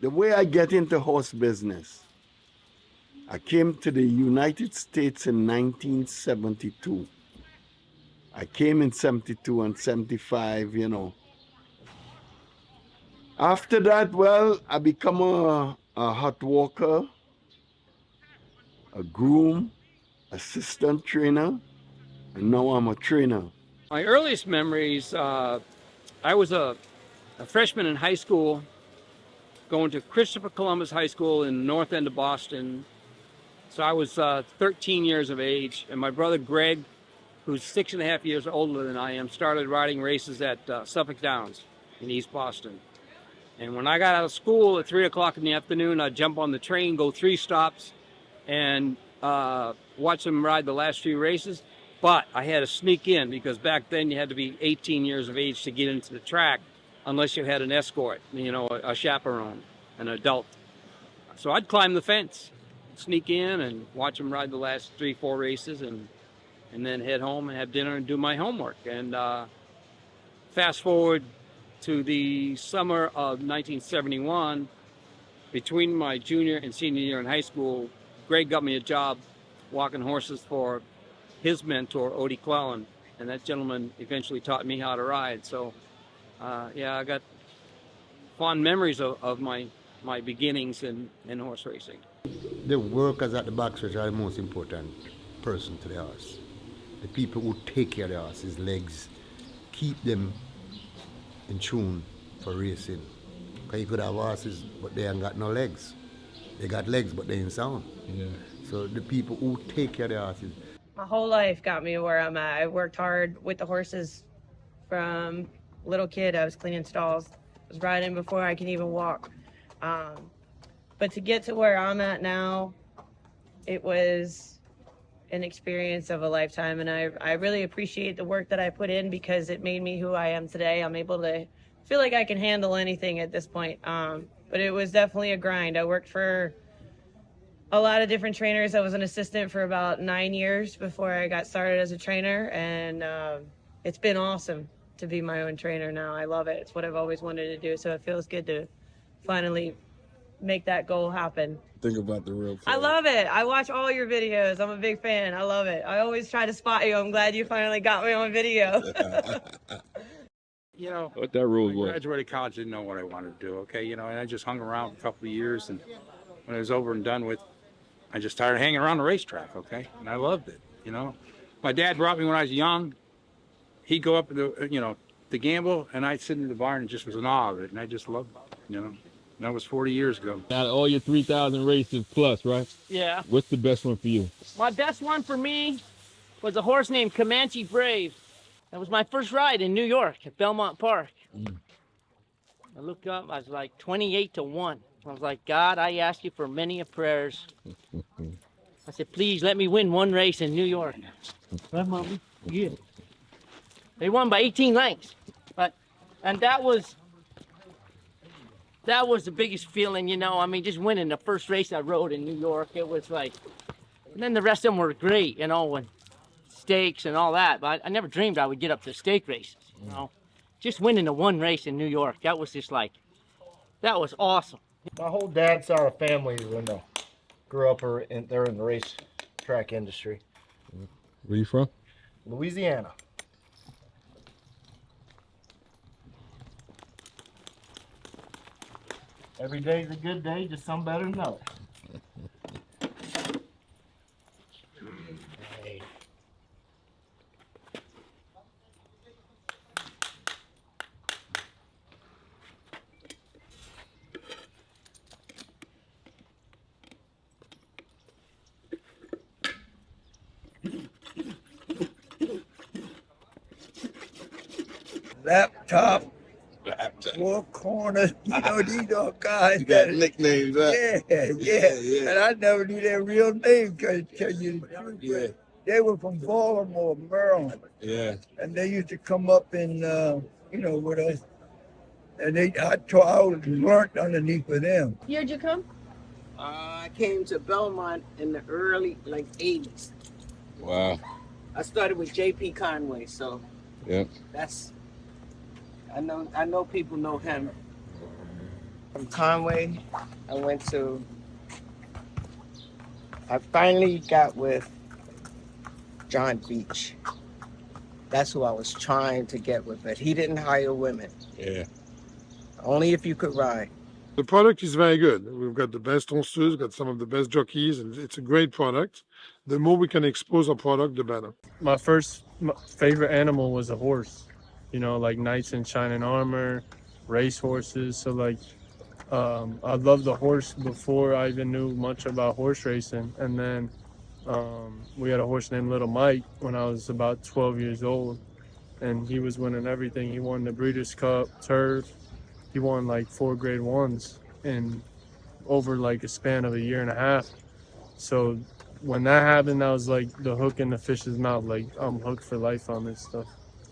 The way I get into horse business, I came to the United States in 1972. I came in 72 and 75, you know. After that, well, I become a hot walker, a groom, assistant trainer, and now I'm a trainer. My earliest memories, I was a freshman in high school, going to Christopher Columbus High School in the north end of Boston. So I was 13 years of age, and my brother Greg, who's 6.5 years older than I am, started riding races at Suffolk Downs in East Boston. And when I got out of school at 3 o'clock in the afternoon, I'd jump on the train, go 3 stops, and watch them ride the last few races. But I had to sneak in because back then you had to be 18 years of age to get into the track unless you had an escort, you know, a chaperone, an adult. So I'd climb the fence, sneak in and watch them ride the last 3-4 races and then head home and have dinner and do my homework. And fast forward to the summer of 1971, between my junior and senior year in high school, Greg got me a job walking horses for his mentor, Odie Clellan, and that gentleman eventually taught me how to ride. So, yeah, I got fond memories of my beginnings in horse racing. The workers at the backstretch are the most important person to the horse. The people who take care of the horse, his legs, keep them in tune for racing. Because you could have horses, but they ain't got no legs. They got legs, but they ain't sound. Yeah. So the people who take care of the horses. My whole life got me where I'm at. I worked hard with the horses from little kid. I was cleaning stalls. I was riding before I could even walk. But to get to where I'm at now, it was an experience of a lifetime, and I really appreciate the work that I put in because it made me who I am today. I'm able to feel like I can handle anything at this point. But it was definitely a grind. I worked for a lot of different trainers. I was an assistant for about 9 years before I got started as a trainer, and it's been awesome to be my own trainer now. I love it. It's what I've always wanted to do, so it feels good to finally make that goal happen. Think about the real I love it. I watch all your videos. I'm a big fan. I love it. I always try to spot you. I'm glad you finally got me on video. You know, What that rule I was. graduated college, didn't know what I wanted to do, okay? You know, and I just hung around for a couple of years, and when it was over and done with, I just started hanging around the racetrack, okay? And I loved it, you know? My dad brought me when I was young. He'd go up to gamble, and I'd sit in the barn and just was in awe of it, and I just loved it, you know? And that was 40 years ago. Out of all your 3,000 races plus, right? Yeah. What's the best one for you? My best one for me was a horse named Comanche Brave. That was my first ride in New York at Belmont Park. I looked up, I was like 28-1. I was like, God, I ask you for many a prayers. I said, please let me win one race in New York. Right, Mommy? Yeah. They won by 18 lengths. And that was the biggest feeling, you know. I mean, just winning the first race I rode in New York, it was like, and then the rest of them were great, you know, and stakes and all that. But I never dreamed I would get up to stake races, you know. Just winning the one race in New York, that was just like, that was awesome. My whole dad's side of the family grew up there in the race track industry. Where you from? Louisiana. Every day's a good day, just some better than others. Laptop, four corners, these are guys You got nicknames, right? yeah. And I never knew their real name, to tell you the truth. Yeah. They were from Baltimore, Maryland. Yeah. And they used to come up and, with us. And I was learned underneath of them. Year'd you come? I came to Belmont in the early, 80s. Wow. I started with J.P. Conway, so Yep. I know people know him. From Conway, I finally got with John Beach. That's who I was trying to get with, but he didn't hire women. Yeah. Only if you could ride. The product is very good. We've got the best horses, got some of the best jockeys, and it's a great product. The more we can expose our product, the better. My first favorite animal was a horse, like knights in shining armor, race horses. So I loved the horse before I even knew much about horse racing. And then we had a horse named Little Mike when I was about 12 years old, and he was winning everything. He won the Breeders' Cup, Turf. He won like 4 grade ones in over like a span of a year and a half. So when that happened, that was like the hook in the fish's mouth. Like, I'm hooked for life on this stuff.